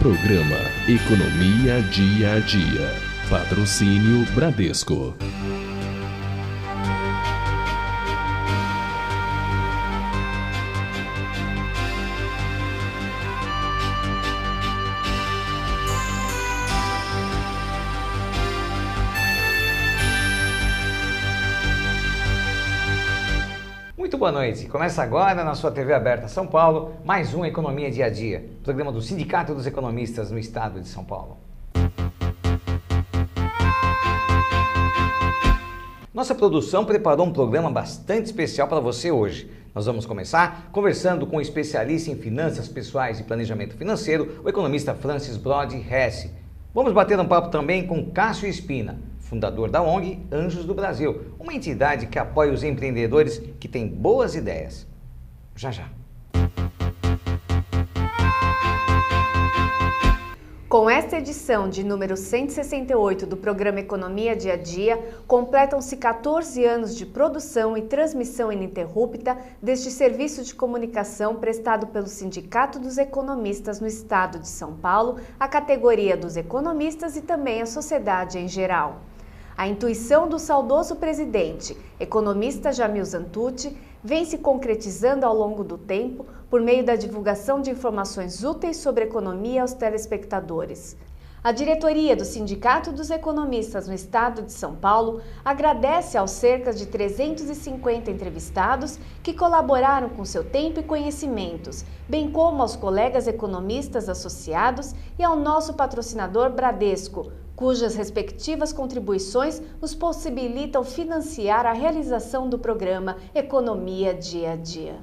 Programa Economia Dia a Dia. Patrocínio Bradesco. Muito boa noite. Começa agora na sua TV aberta São Paulo, mais um Economia Dia a Dia, programa do Sindicato dos Economistas no Estado de São Paulo. Nossa produção preparou um programa bastante especial para você hoje. Nós vamos começar conversando com um especialista em finanças pessoais e planejamento financeiro, o economista Francis Brody Hesse. Vamos bater um papo também com Cássio Espina, fundador da ONG Anjos do Brasil, uma entidade que apoia os empreendedores que têm boas ideias. Já. Com esta edição de número 168 do programa Economia Dia a Dia, completam-se 14 anos de produção e transmissão ininterrupta deste serviço de comunicação prestado pelo Sindicato dos Economistas no Estado de São Paulo, a categoria dos economistas e também a sociedade em geral. A intuição do saudoso presidente, economista Jamil Zantucci, vem se concretizando ao longo do tempo por meio da divulgação de informações úteis sobre economia aos telespectadores. A diretoria do Sindicato dos Economistas no Estado de São Paulo agradece aos cerca de 350 entrevistados que colaboraram com seu tempo e conhecimentos, bem como aos colegas economistas associados e ao nosso patrocinador Bradesco, cujas respectivas contribuições nos possibilitam financiar a realização do programa Economia Dia a Dia.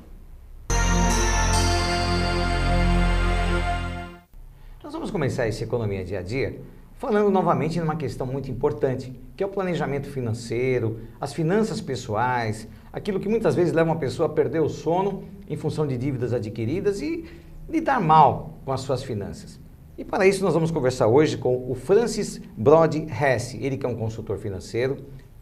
Nós vamos começar esse Economia Dia a Dia falando novamente numa questão muito importante, que é o planejamento financeiro, as finanças pessoais, aquilo que muitas vezes leva uma pessoa a perder o sono em função de dívidas adquiridas e lidar mal com as suas finanças. E para isso nós vamos conversar hoje com o Francis Brody Hesse, ele que é um consultor financeiro,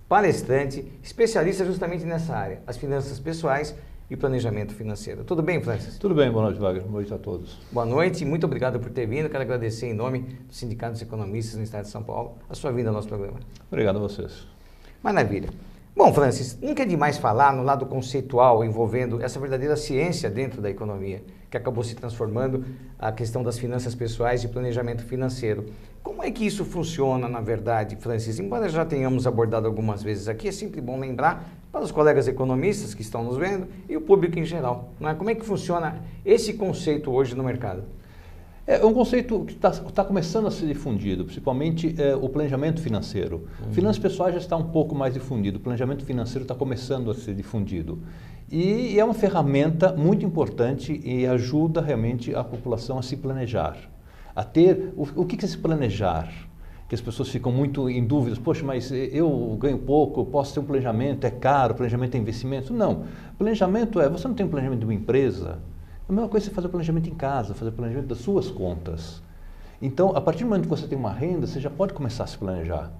palestrante, especialista justamente nessa área, as finanças pessoais e planejamento financeiro. Tudo bem, Francis? Tudo bem, boa noite, Wagner. Boa noite a todos. Boa noite e muito obrigado por ter vindo. Quero agradecer em nome do Sindicato dos Economistas no Estado de São Paulo a sua vinda ao nosso programa. Obrigado a vocês. Maravilha. Bom, Francis, nunca é demais falar no lado conceitual envolvendo essa verdadeira ciência dentro da economia, que acabou se transformando a questão das finanças pessoais e planejamento financeiro. Como é que isso funciona, na verdade, Francis? Embora já tenhamos abordado algumas vezes aqui, é sempre bom lembrar para os colegas economistas que estão nos vendo e o público em geral, não é? Como é que funciona esse conceito hoje no mercado? É um conceito que está começando a ser difundido, principalmente o planejamento financeiro. Finanças pessoais já está um pouco mais difundido, o planejamento financeiro está começando a ser difundido. E é uma ferramenta muito importante e ajuda realmente a população a se planejar, a ter... O que é se planejar? Que as pessoas ficam muito em dúvidas, poxa, mas eu ganho pouco, eu posso ter um planejamento, é caro, planejamento é investimento. Não, planejamento você não tem um planejamento de uma empresa, a mesma coisa é você fazer o planejamento em casa, fazer o planejamento das suas contas. Então, a partir do momento que você tem uma renda, você já pode começar a se planejar,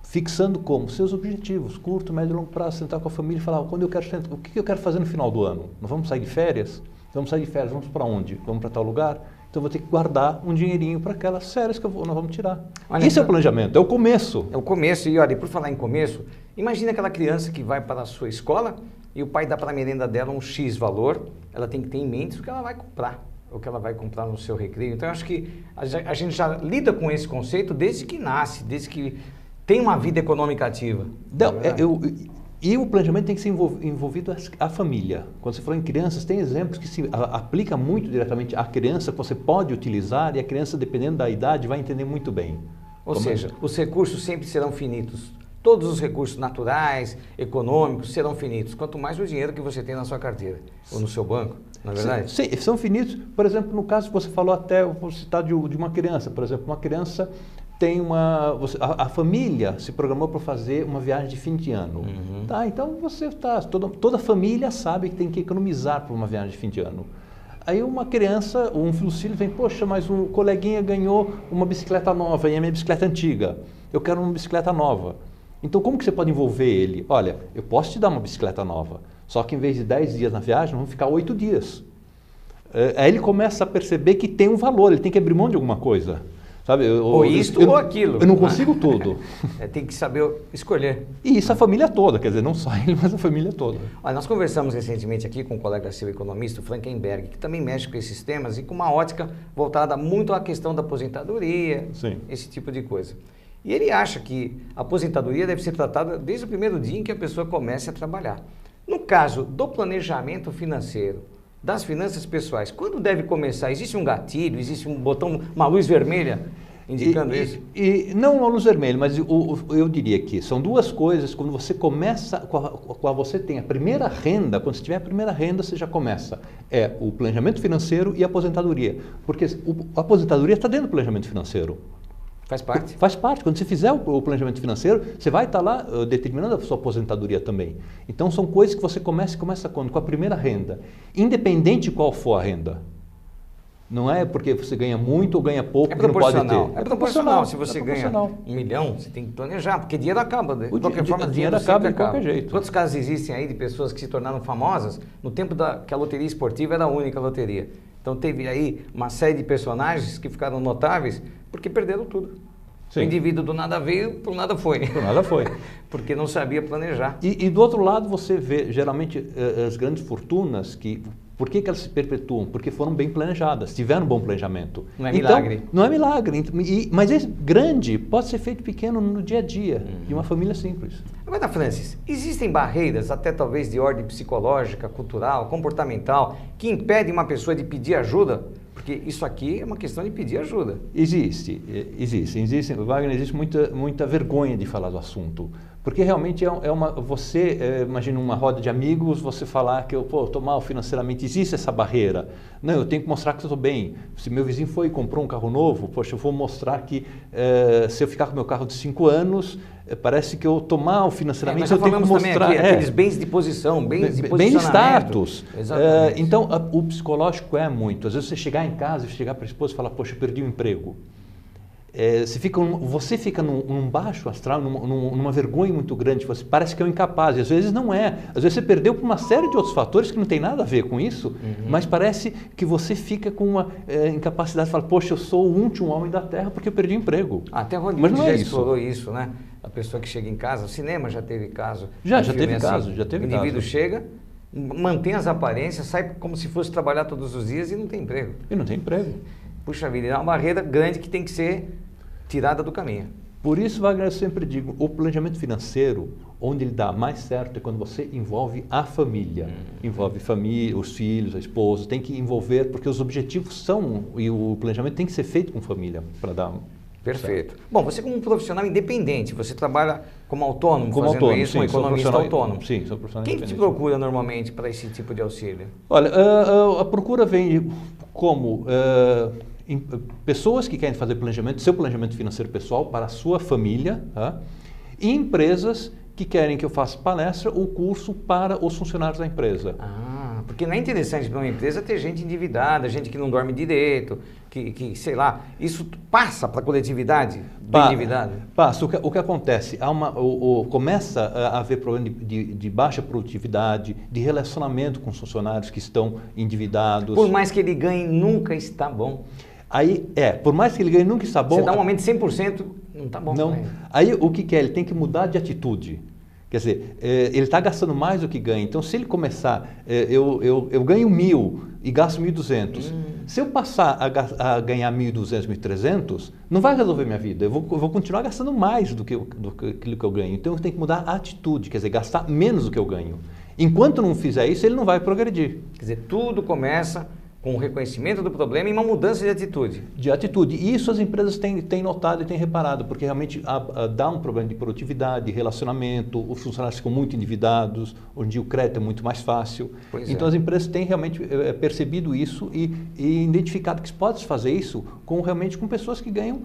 fixando como seus objetivos, curto, médio e longo prazo, sentar com a família e falar, o que eu quero fazer no final do ano? Nós vamos sair de férias? Vamos sair de férias, vamos para onde? Vamos para tal lugar? Então, eu vou ter que guardar um dinheirinho para aquelas férias que nós vamos tirar. Isso é o planejamento, é o começo. É o começo, e olha, por falar em começo, imagina aquela criança que vai para a sua escola e o pai dá para a merenda dela um X valor, ela tem que ter em mente o que ela vai comprar, o que ela vai comprar no seu recreio. Então, eu acho que a gente já lida com esse conceito desde que nasce, desde que tem uma vida econômica ativa. E o planejamento tem que ser envolvido a família. Quando você falou em crianças, tem exemplos que se aplica muito diretamente à criança, que você pode utilizar e a criança, dependendo da idade, vai entender muito bem. Ou seja, os recursos sempre serão finitos. Todos os recursos naturais, econômicos, serão finitos. Quanto mais o dinheiro que você tem na sua carteira ou no seu banco, não é verdade? Sim, são finitos. Por exemplo, no caso que você falou até, eu vou citar de uma criança. Por exemplo, uma criança tem a família se programou para fazer uma viagem de fim de ano. Tá, então toda a família sabe que tem que economizar para uma viagem de fim de ano. Aí uma criança, um filho vem, poxa, mas um coleguinha ganhou uma bicicleta nova e a minha bicicleta é antiga. Eu quero uma bicicleta nova. Então, como que você pode envolver ele? Olha, eu posso te dar uma bicicleta nova, só que em vez de 10 dias na viagem, vamos ficar 8 dias. Aí ele começa a perceber que tem um valor, ele tem que abrir mão de alguma coisa. Sabe? Ou isto ou aquilo. Eu não consigo tudo. Tem que saber escolher. E isso a família toda, quer dizer, não só ele, mas a família toda. Olha, nós conversamos recentemente aqui com um colega seu economista, o Frankenberg, que também mexe com esses temas e com uma ótica voltada muito à questão da aposentadoria, Sim. esse tipo de coisa. E ele acha que a aposentadoria deve ser tratada desde o primeiro dia em que a pessoa comece a trabalhar. No caso do planejamento financeiro, das finanças pessoais, quando deve começar? Existe um gatilho, existe um botão, uma luz vermelha indicando isso? Não uma luz vermelha, mas eu diria que são duas coisas. Quando você começa, quando você tem a primeira renda, quando você tiver a primeira renda, você já começa. É o planejamento financeiro e a aposentadoria. Porque a aposentadoria está dentro do planejamento financeiro. Faz parte? Faz parte. Quando você fizer o planejamento financeiro, você vai estar lá determinando a sua aposentadoria também. Então, são coisas que você começa quando? Com a primeira renda. Independente de qual for a renda. Não é porque você ganha muito ou ganha pouco que não pode ter. É proporcional. Se você ganha 1 milhão, você tem que planejar, porque dinheiro acaba. De qualquer forma, dinheiro acaba de qualquer jeito. Quantos casos existem aí de pessoas que se tornaram famosas no tempo que a loteria esportiva era a única loteria? Então teve aí uma série de personagens que ficaram notáveis porque perderam tudo. Sim. O indivíduo do nada veio, por nada foi. Por nada foi. Porque não sabia planejar. E do outro lado você vê, geralmente, as grandes fortunas, por que elas se perpetuam? Porque foram bem planejadas, tiveram um bom planejamento. Não é milagre. Então, não é milagre. Mas esse grande pode ser feito pequeno no dia a dia, de uma família simples. Agora, Francis, existem barreiras, até talvez de ordem psicológica, cultural, comportamental, que impedem uma pessoa de pedir ajuda? Porque isso aqui é uma questão de pedir ajuda. Existe, Wagner, existe muita vergonha de falar do assunto. Porque realmente imagina uma roda de amigos, você falar que eu estou mal financeiramente, existe essa barreira. Não, eu tenho que mostrar que eu estou bem. Se meu vizinho foi e comprou um carro novo, poxa, eu vou mostrar que se eu ficar com meu carro de 5 anos, parece que eu estou mal financeiramente, eu tenho que mostrar. Aqui, aqueles bens de posição, bens de posicionamento. Bem status. Exatamente. Então, o psicológico é muito. Às vezes você chegar em casa e chegar para a esposa e falar, poxa, eu perdi o emprego. Você fica num baixo astral, numa vergonha muito grande, você parece que é um incapaz, e às vezes não é. Às vezes você perdeu por uma série de outros fatores que não tem nada a ver com isso, mas parece que você fica com uma incapacidade de falar, poxa, eu sou o último homem da Terra porque eu perdi o emprego. Até Hollywood já explorou isso, né? A pessoa que chega em casa, o cinema já teve caso. Já teve caso. O indivíduo chega, mantém as aparências, sai como se fosse trabalhar todos os dias e não tem emprego. Puxa vida, é uma barreira grande que tem que ser tirada do caminho. Por isso, Wagner, eu sempre digo, o planejamento financeiro, onde ele dá mais certo é quando você envolve a família. Envolve família, os filhos, a esposa, tem que envolver, porque os objetivos e o planejamento tem que ser feito com família para dar... Perfeito. Certo. Bom, você como um profissional independente, você trabalha como autônomo, sim, um economista autônomo. Sim, sou profissional independente. Quem te procura normalmente para esse tipo de auxílio? Olha, a procura vem como... pessoas que querem fazer seu planejamento financeiro pessoal para a sua família, tá? E empresas que querem que eu faça palestra ou curso para os funcionários da empresa. Porque não é interessante para uma empresa ter gente endividada, gente que não dorme direito, que sei lá, isso passa para a coletividade do endividado? Passa. O que acontece? Começa a haver problema de baixa produtividade, de relacionamento com os funcionários que estão endividados. Por mais que ele ganhe, nunca está bom. Por mais que ele ganhe, nunca está bom. Você dá um aumento de 100%, não está bom. Não. Aí o que é? Ele tem que mudar de atitude. Quer dizer, ele está gastando mais do que ganha. Então, se ele começar, eu ganho 1.000 e gasto 1.200. Se eu passar a ganhar 1.200, 1.300, não vai resolver minha vida. Eu vou continuar gastando mais do que aquilo que eu ganho. Então, eu tenho que mudar a atitude, quer dizer, gastar menos do que eu ganho. Enquanto não fizer isso, ele não vai progredir. Quer dizer, tudo começa com o reconhecimento do problema e uma mudança de atitude. E isso as empresas têm notado e têm reparado, porque realmente dá um problema de produtividade, de relacionamento, os funcionários ficam muito endividados, hoje em dia o crédito é muito mais fácil. Então as empresas têm realmente percebido isso e identificado que se pode fazer isso realmente com pessoas que ganham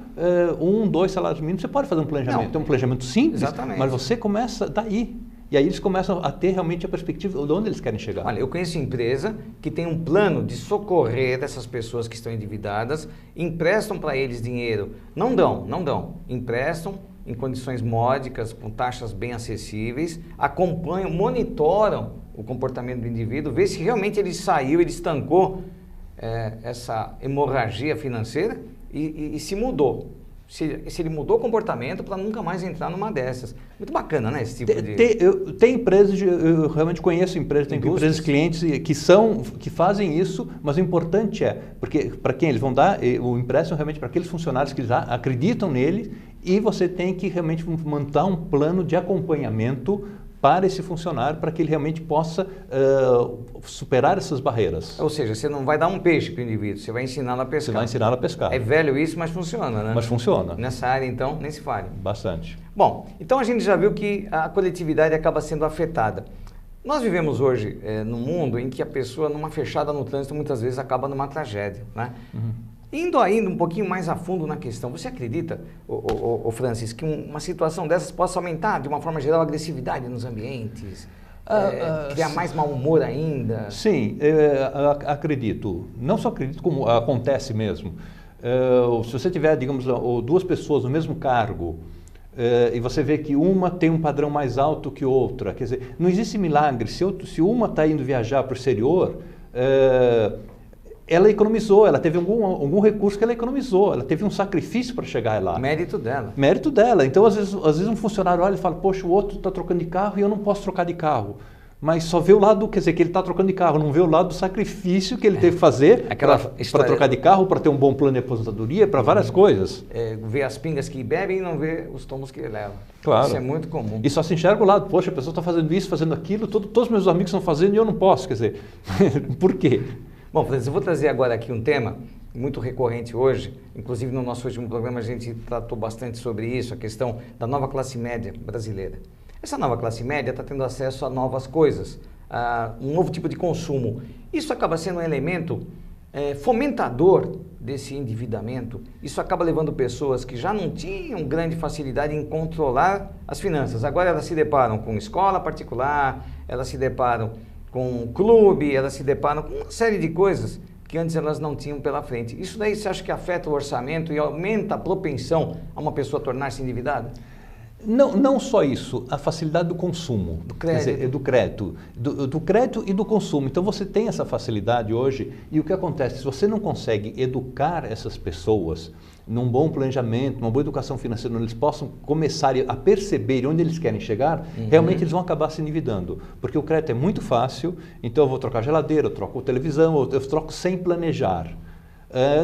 1, 2 salários mínimos. Você pode fazer um planejamento, é um planejamento simples, exatamente, mas você começa daí. E aí eles começam a ter realmente a perspectiva de onde eles querem chegar. Olha, eu conheço empresa que tem um plano de socorrer essas pessoas que estão endividadas, emprestam para eles dinheiro, não dão, emprestam em condições módicas, com taxas bem acessíveis, acompanham, monitoram o comportamento do indivíduo, vê se realmente ele saiu, ele estancou essa hemorragia financeira e se mudou. Se ele mudou o comportamento para nunca mais entrar numa dessas. Muito bacana, né? Esse tipo de... Tem empresas, eu realmente conheço empresas, tem empresas clientes que fazem isso, mas o importante porque para quem eles vão dar o empréstimo realmente para aqueles funcionários que já acreditam nele, e você tem que realmente montar um plano de acompanhamento para esse funcionário, para que ele realmente possa superar essas barreiras. Ou seja, você não vai dar um peixe para o indivíduo, você vai ensiná-lo a pescar. Você vai ensiná-lo a pescar. É velho isso, mas funciona, né? Mas funciona. Nessa área, então, nem se fale. Bastante. Bom, então a gente já viu que a coletividade acaba sendo afetada. Nós vivemos hoje num mundo em que a pessoa, numa fechada no trânsito, muitas vezes acaba numa tragédia, né? Indo ainda um pouquinho mais a fundo na questão, você acredita, Francis, que uma situação dessas possa aumentar, de uma forma geral, a agressividade nos ambientes? Criar mais mau humor ainda? Sim, acredito. Não só acredito, como acontece mesmo. Se você tiver, digamos, duas pessoas no mesmo cargo, e você vê que uma tem um padrão mais alto que outra, quer dizer, não existe milagre. Se uma está indo viajar para o exterior, ela economizou, ela teve algum recurso que ela economizou, ela teve um sacrifício para chegar lá. Mérito dela. Mérito dela. Então, às vezes um funcionário olha e fala, poxa, o outro está trocando de carro e eu não posso trocar de carro. Mas só vê o lado, quer dizer, que ele está trocando de carro, não vê o lado do sacrifício que ele teve que fazer para trocar de carro, para ter um bom plano de aposentadoria, para várias coisas. Ver as pingas que bebem e não ver os tomos que levam. Claro. Isso é muito comum. E só se enxerga o lado, poxa, a pessoa está fazendo isso, fazendo aquilo, todos os meus amigos estão fazendo e eu não posso, quer dizer, por quê? Bom, Francis, eu vou trazer agora aqui um tema muito recorrente hoje, inclusive no nosso último programa a gente tratou bastante sobre isso, a questão da nova classe média brasileira. Essa nova classe média está tendo acesso a novas coisas, a um novo tipo de consumo. Isso acaba sendo um elemento fomentador desse endividamento. Isso acaba levando pessoas que já não tinham grande facilidade em controlar as finanças. Agora elas se deparam com escola particular, elas se deparam com clube, elas se deparam com uma série de coisas que antes elas não tinham pela frente. Isso daí você acha que afeta o orçamento e aumenta a propensão a uma pessoa tornar-se endividada? Não só isso, a facilidade do consumo, do crédito, quer dizer, do crédito e do consumo. Então você tem essa facilidade hoje e o que acontece, se você não consegue educar essas pessoas num bom planejamento, numa boa educação financeira, onde eles possam começar a perceber onde eles querem chegar, realmente eles vão acabar se endividando. Porque o crédito é muito fácil, então eu vou trocar geladeira, eu troco televisão, eu troco sem planejar.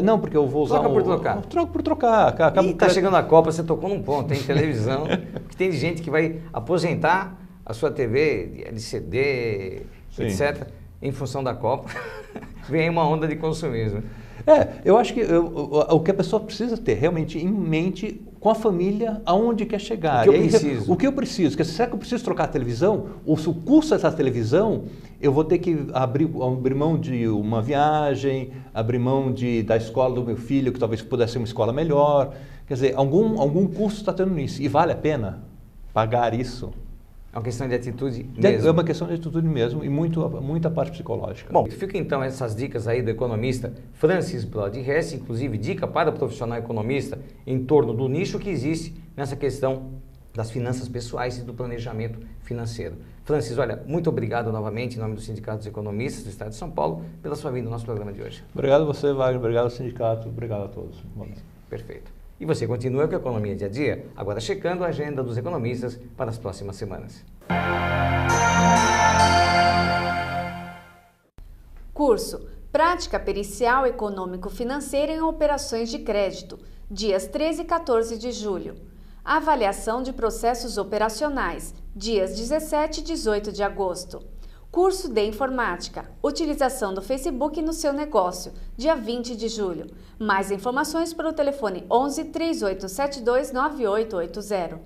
Não, porque eu vou usar... Troca por trocar. Troco por trocar. E está chegando a Copa, você tocou num ponto, tem televisão, que tem gente que vai aposentar a sua TV, LCD, sim, etc., em função da Copa. Vem aí uma onda de consumismo. Eu acho que o que a pessoa precisa ter realmente em mente com a família, aonde quer chegar. O que eu preciso? O que eu preciso? Será que eu preciso trocar a televisão? Ou se o custo dessa televisão, eu vou ter que abrir mão de uma viagem, abrir mão da escola do meu filho, que talvez pudesse ser uma escola melhor. Quer dizer, algum custo está tendo nisso. E vale a pena pagar isso? É uma questão de atitude mesmo. É uma questão de atitude mesmo e muita parte psicológica. Bom, fica então essas dicas aí do economista Francis Broad-Hess, inclusive dica para o profissional economista em torno do nicho que existe nessa questão das finanças pessoais e do planejamento financeiro. Francis, olha, muito obrigado novamente em nome do Sindicato dos Economistas do Estado de São Paulo pela sua vinda ao nosso programa de hoje. Obrigado a você, Wagner, obrigado ao sindicato, obrigado a todos. Perfeito. E você continua com a Economia Dia a Dia, agora checando a agenda dos economistas para as próximas semanas. Curso Prática Pericial Econômico-Financeira em Operações de Crédito, dias 13 e 14 de julho. Avaliação de processos operacionais, dias 17 e 18 de agosto. Curso de Informática, utilização do Facebook no seu negócio, dia 20 de julho. Mais informações pelo telefone 11 3872 9880.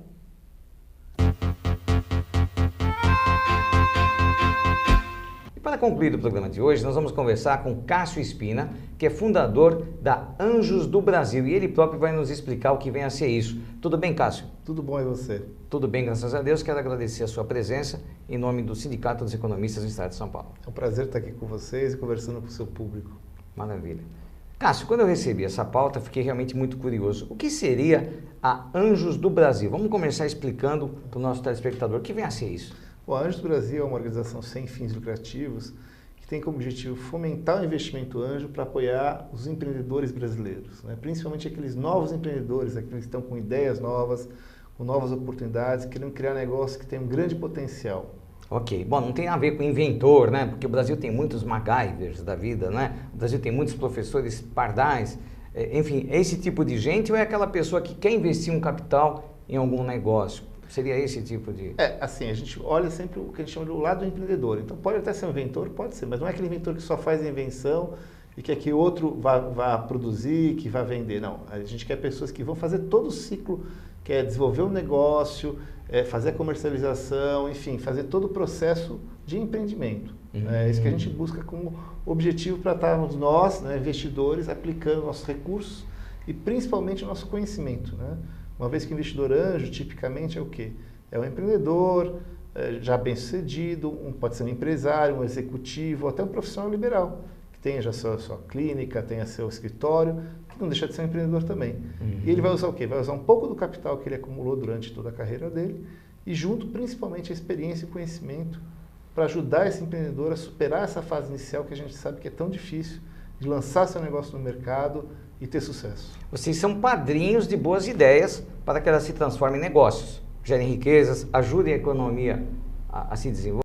E para concluir o programa de hoje, nós vamos conversar com Cássio Espina, que é fundador da Anjos do Brasil, e ele próprio vai nos explicar o que vem a ser isso. Tudo bem, Cássio? Tudo bom, e você? Tudo bem, graças a Deus. Quero agradecer a sua presença em nome do Sindicato dos Economistas do Estado de São Paulo. É um prazer estar aqui com vocês e conversando com o seu público. Maravilha. Cássio, quando eu recebi essa pauta, fiquei realmente muito curioso. O que seria a Anjos do Brasil? Vamos começar explicando para o nosso telespectador o que vem a ser isso. O Anjos do Brasil é uma organização sem fins lucrativos que tem como objetivo fomentar o investimento anjo para apoiar os empreendedores brasileiros, né? Principalmente aqueles novos empreendedores, aqueles que estão com ideias novas, com novas oportunidades, querendo criar negócios que têm um grande potencial. Ok, bom, não tem a ver com inventor, né? Porque o Brasil tem muitos MacGyvers da vida, né? O Brasil tem muitos professores pardais. Enfim, é esse tipo de gente ou é aquela pessoa que quer investir um capital em algum negócio? Seria esse tipo de... Assim, a gente olha sempre o que a gente chama de o lado do empreendedor. Então, pode até ser um inventor, pode ser, mas não é aquele inventor que só faz a invenção e quer que outro vá produzir, que vá vender. Não, a gente quer pessoas que vão fazer todo o ciclo, que é desenvolver um negócio, fazer a comercialização, enfim, fazer todo o processo de empreendimento. É isso que a gente busca como objetivo para estarmos nós, né, investidores, aplicando nossos recursos e principalmente o nosso conhecimento, né? Uma vez que o investidor anjo, tipicamente, é o quê? É um empreendedor já bem-sucedido, pode ser um empresário, um executivo, até um profissional liberal, que tenha já sua clínica, tenha seu escritório, que não deixa de ser um empreendedor também. E ele vai usar o quê? Vai usar um pouco do capital que ele acumulou durante toda a carreira dele e junto, principalmente, a experiência e o conhecimento para ajudar esse empreendedor a superar essa fase inicial que a gente sabe que é tão difícil de lançar seu negócio no mercado e ter sucesso. Vocês são padrinhos de boas ideias para que elas se transformem em negócios, gerem riquezas, ajudem a economia a se desenvolver.